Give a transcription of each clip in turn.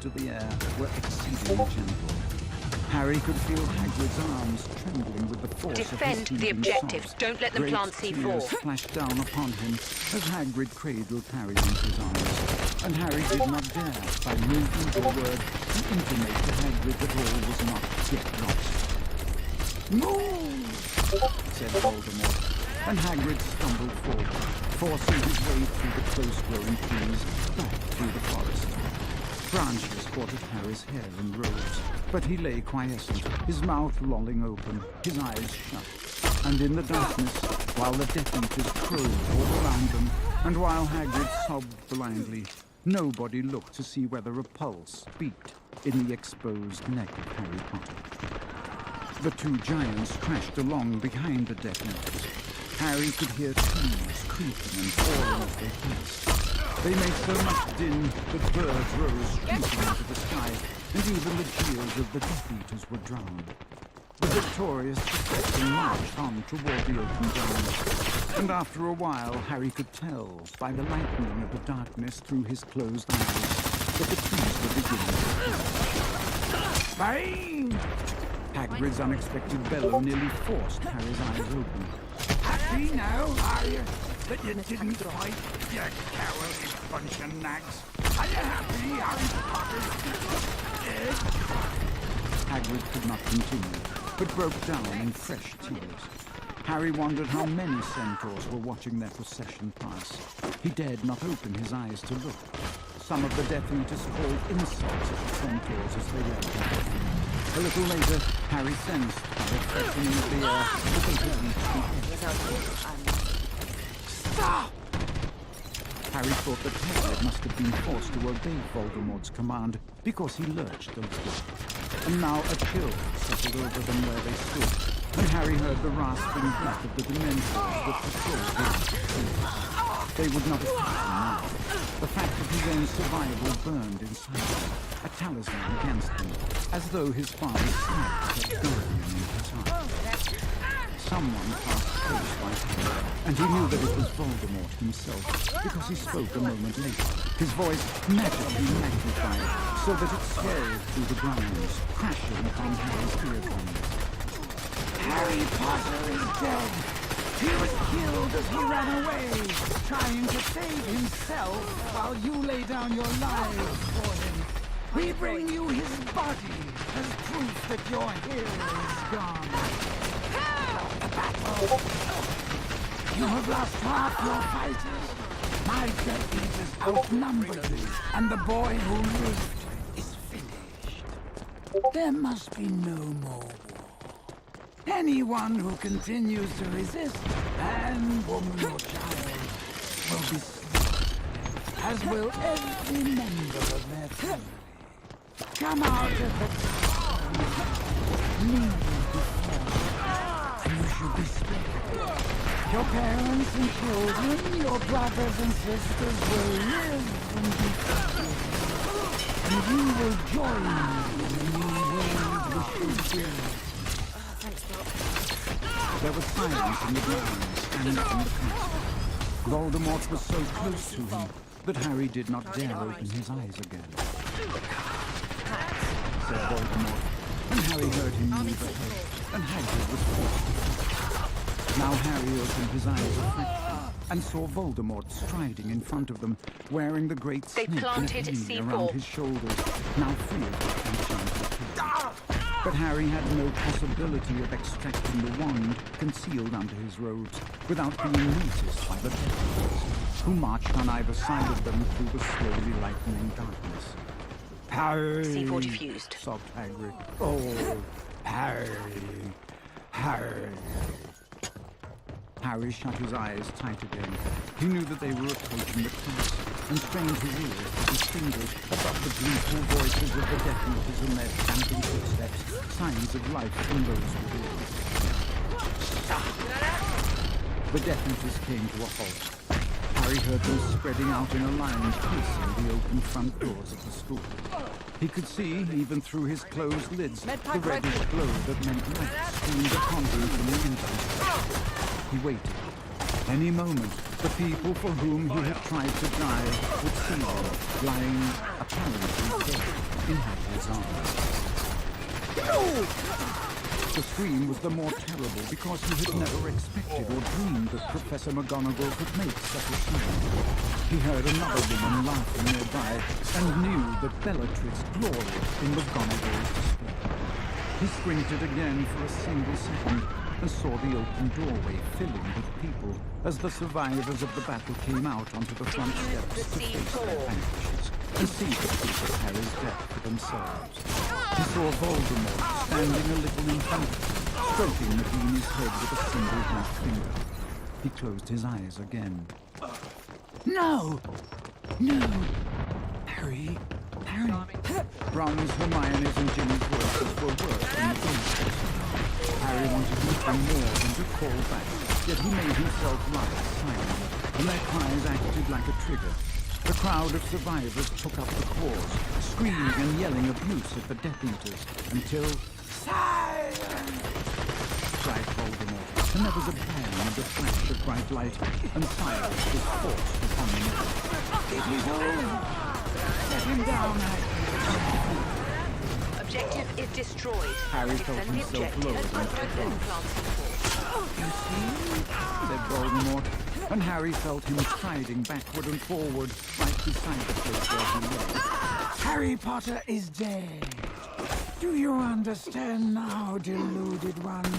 into the air were exceedingly gentle. Harry could feel Hagrid's arms trembling with the force Defend of his the heaving objectives. sobs. Don't let them Great plant C4. tears splashed down upon him as Hagrid cradled Harry in his arms. And Harry did not dare, by movement or word, to intimate to Hagrid that all was not yet lost. "Move!" said Voldemort, and Hagrid stumbled forward, forcing his way through the close-growing trees, back through the forest. Branches caught at Harry's hair and robes, but he lay quiescent, his mouth lolling open, his eyes shut. And in the darkness, while the Death Eaters crowed all around them, and while Hagrid sobbed blindly, nobody looked to see whether a pulse beat in the exposed neck of Harry Potter. The two giants crashed along behind the Death Eaters. Harry could hear trees creaking and falling as they passed. They made so much din that birds rose streaking into the sky, and even the jeers of the Death Eaters were drowned. The victorious procession marched on toward the open ground, and after a while Harry could tell by the lightening of the darkness through his closed eyes that the trees were beginning to fall. Bang! Hagrid's unexpected bellow nearly forced Harry's eyes open. Happy now, are you? That you didn't fight, you cowardly bunch of nags. Are you happy, Harry Potter? Dead? Hagrid could not continue, but broke down in fresh tears. Harry wondered how many centaurs were watching their procession pass. He dared not open his eyes to look. Some of the Death Eaters called insults at the centaurs as they left him. A little later, Harry sensed by the freshening of the air that they could reach the edge. Stop! Harry thought that Hagrid must have been forced to obey Voldemort's command because he lurched a little. And now a chill settled over them where they stood, and Harry heard the rasping breath of the Dementors that patrolled the trees. They would not attack him now. The fact of his own survival burned inside him, a talisman against him, as though his father's sight kept guardian in his heart. Someone passed close by Harry, and he knew that it was Voldemort himself, because he spoke a moment later, his voice magically magnified, so that it swelled through the grounds, crashing upon Harry's eardrums. Harry Potter is dead! He was killed as he ran away, trying to save himself while you lay down your lives for him. We bring you his body as proof that your hero is gone. The battle! You have lost half your fighters. My Death Eaters outnumber you, and the boy who lived is finished. There must be no more war. Anyone who continues to resist, man, woman, or child, will be slain, as will every member of their family. Come out of the town, kneel before, and you shall be spared. Your parents and children, your brothers and sisters will live and be free, and you will join me in the new world which you build. There was silence in the grounds and in the castle. Voldemort was so close to him that Harry did not dare open his eyes again. Said Voldemort, and Harry heard him move ahead, and Hagrid was forced to fight. Now Harry opened his eyes afresh and saw Voldemort striding in front of them, wearing the great snake hanging around his shoulders, now free of the enchanted tail. But Harry had no possibility of extracting the wand concealed under his robes without being noticed by the Death Eaters, who marched on either side of them through the slowly lightening darkness. Harry! C4 diffused. Sobbed Hagrid. Oh, Harry! Harry! Harry shut his eyes tight again. He knew that they were approaching the class, and strained his ears to distinguish above the gleeful voices of the Death Eaters and their stamping footsteps signs of life in those within. The Death Eaters came to a halt. Harry heard them spreading out in a line facing the open front doors of the school. He could see, even through his closed lids, the reddish glow that meant light streamed upon him from the entrance. He waited. Any moment, the people for whom he had tried to die would see him, lying apparently dead. his arms. No! The scream was the more terrible because he had never expected or dreamed that Professor McGonagall could make such a sound. He heard another woman laughing nearby and knew that Bellatrix gloried in McGonagall's despair. He squinted again for a single second and saw the open doorway filling with people as the survivors of the battle came out onto the front steps to face their vanquishers and see the proof of Harry's death for themselves. He saw Voldemort standing a little in front of him, stroking Nagini's head with a single black finger. He closed his eyes again. No! No! Harry! Harry! Ron's, Hermione's and Ginny's voices were worse than the Dumbledores. Harry wanted nothing more than to call back, yet he made himself lie silent, and their cries acted like a trigger. The crowd of survivors took up the cause, screaming and yelling abuse at the Death Eaters, until... Silence! Cried Voldemort, and there was a bang and a flash of bright light, and silence was forced upon them. It is over! Let him down, Harry! Objective is destroyed. Harry felt himself lowered into the ground. You see? Said Voldemort, and Harry felt him striding backward and forward right beside the place where he lay. Harry Potter is dead. Do you understand now, deluded one?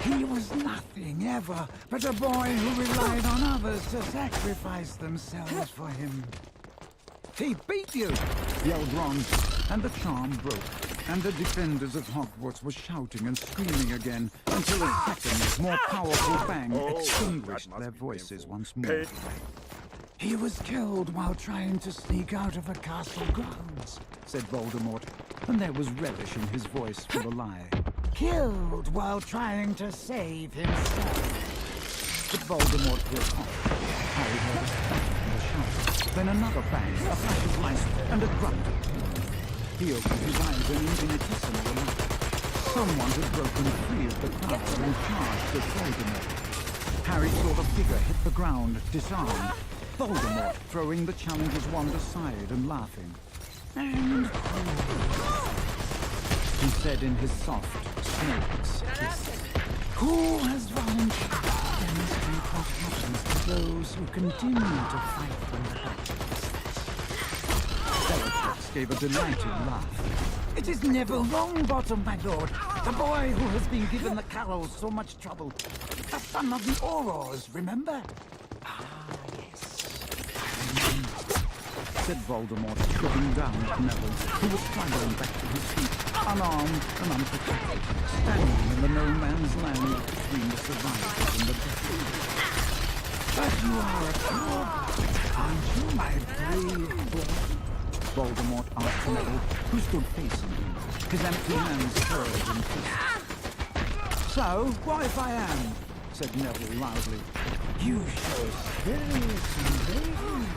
He was nothing ever but a boy who relied on others to sacrifice themselves for him. He beat you! Yelled Ron, and the charm broke, and the defenders of Hogwarts were shouting and screaming again until a second, more powerful bang extinguished their voices once more. He was killed while trying to sneak out of the castle grounds, said Voldemort, and there was relish in his voice for the lie. Killed while trying to save himself. But Voldemort broke off. Harry heard a splash and a shout, then another bang, a flash of light, and a grunt. He opened his eyes in infinitesimal amount. Someone had broken free of the crowd and charged at Voldemort. Harry saw the figure hit the ground, disarmed. Voldemort throwing the challenger's wand aside and laughing. And he said in his soft, snake's hiss, who has volunteered to demonstrate what happens to those who continue to fight when the battle starts? Bellatrix gave a delighted laugh. It is Neville Longbottom, my lord, the boy who has been given the Carrols so much trouble. The son of the Aurors, remember? Ah, yes. Said Voldemort, looking down at Neville, who was struggling back to his feet, unarmed and unprotected, standing in the no-man's land between the survivors and the dead. But you are a coward, aren't you, my brave boy? Voldemort asked Neville, who stood facing him, his empty hands curled in fists. So, what if I am? Said Neville loudly. You show spirit and bravery,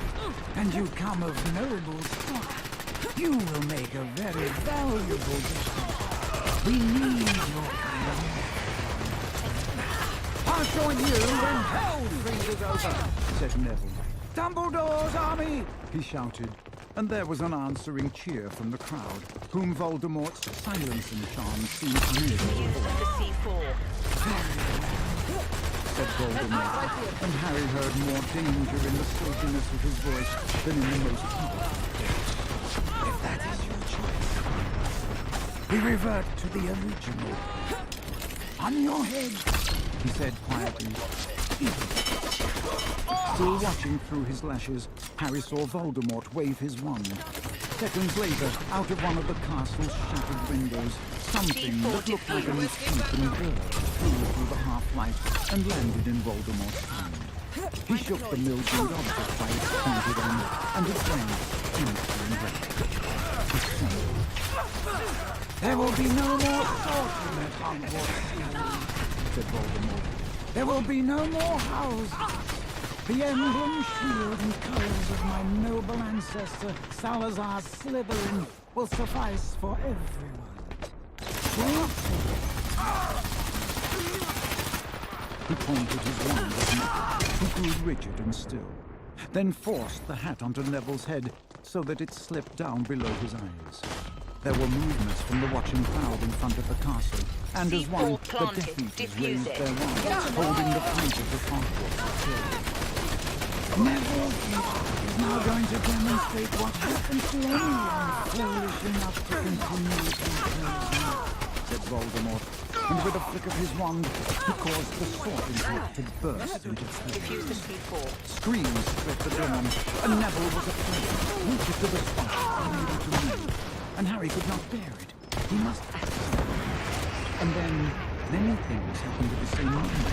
and you come of noble stock. You will make a very valuable difference. We need your kind of help. I'll join you when hell freezes over, said Neville. Dumbledore's army, he shouted, and there was an answering cheer from the crowd, whom Voldemort's silencing charm seemed unable to hold. Said Voldemort, and Harry heard more danger in the silkiness of his voice than in the most powerful voice. If that is your choice, we revert to the original. On your head, he said quietly. Still watching through his lashes, Harry saw Voldemort wave his wand. Seconds later, out of one of the castle's shattered windows, something that looked like an escaping bird flew through the half-light and landed in Voldemort's hand. He shook the mildewed object by its pointed end, and it went empty and red. There will be no more sorcery, Hogwarts, said Voldemort. There will be no more houses. The emblem, shield, and colors of my noble ancestor, Salazar Slytherin, will suffice for everyone. He pointed his wand at Neville, who grew rigid and still, then forced the hat onto Neville's head so that it slipped down below his eyes. There were movements from the watching crowd in front of the castle, and as one, C4 the planted. Death Eaters Defuse raised it. their wands, holding the fighters of Hogwarts killed. Neville is now going to demonstrate what happens to anyone foolish enough to continue to oppose, said Voldemort, and with a flick of his wand, he caused the sorting hat to burst into flames. Defuse the C4. Screams split the dawn, and Neville was afraid, rooted to the spot, unable to move. And Harry could not bear it. He must act something. And then, many things happened at the same moment.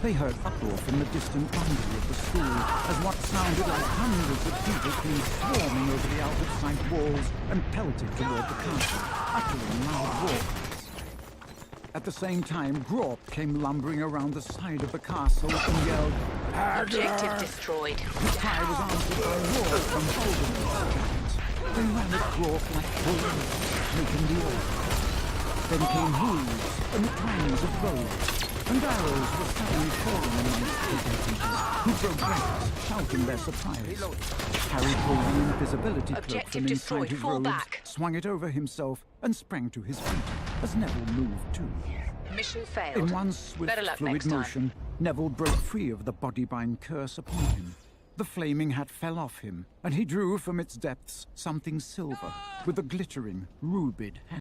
They heard uproar from the distant boundary of the school, as what sounded like hundreds of people came swarming over the out-of-sight walls and pelted toward the castle, uttering loud war cries. At the same time, Grawp came lumbering around the side of the castle and yelled, Objective destroyed. his cry was answered by roars from Voldemort's giants. They ran at Grawp like wolves, taking the air. Then came hooves and the clangs of bows, and arrows were suddenly falling amongst the Death Eaters, who broke ranks, shouting their surprise. Harry pulled an invisibility cloak Objective from inside destroyed. his Fall robes, back. swung it over himself, and sprang to his feet, as Neville moved too. Mission failed. In one swift, Better luck fluid next time. motion, Neville broke free of the body-bind curse upon him. The flaming hat fell off him, and he drew from its depths something silver, with a glittering, rubied hand.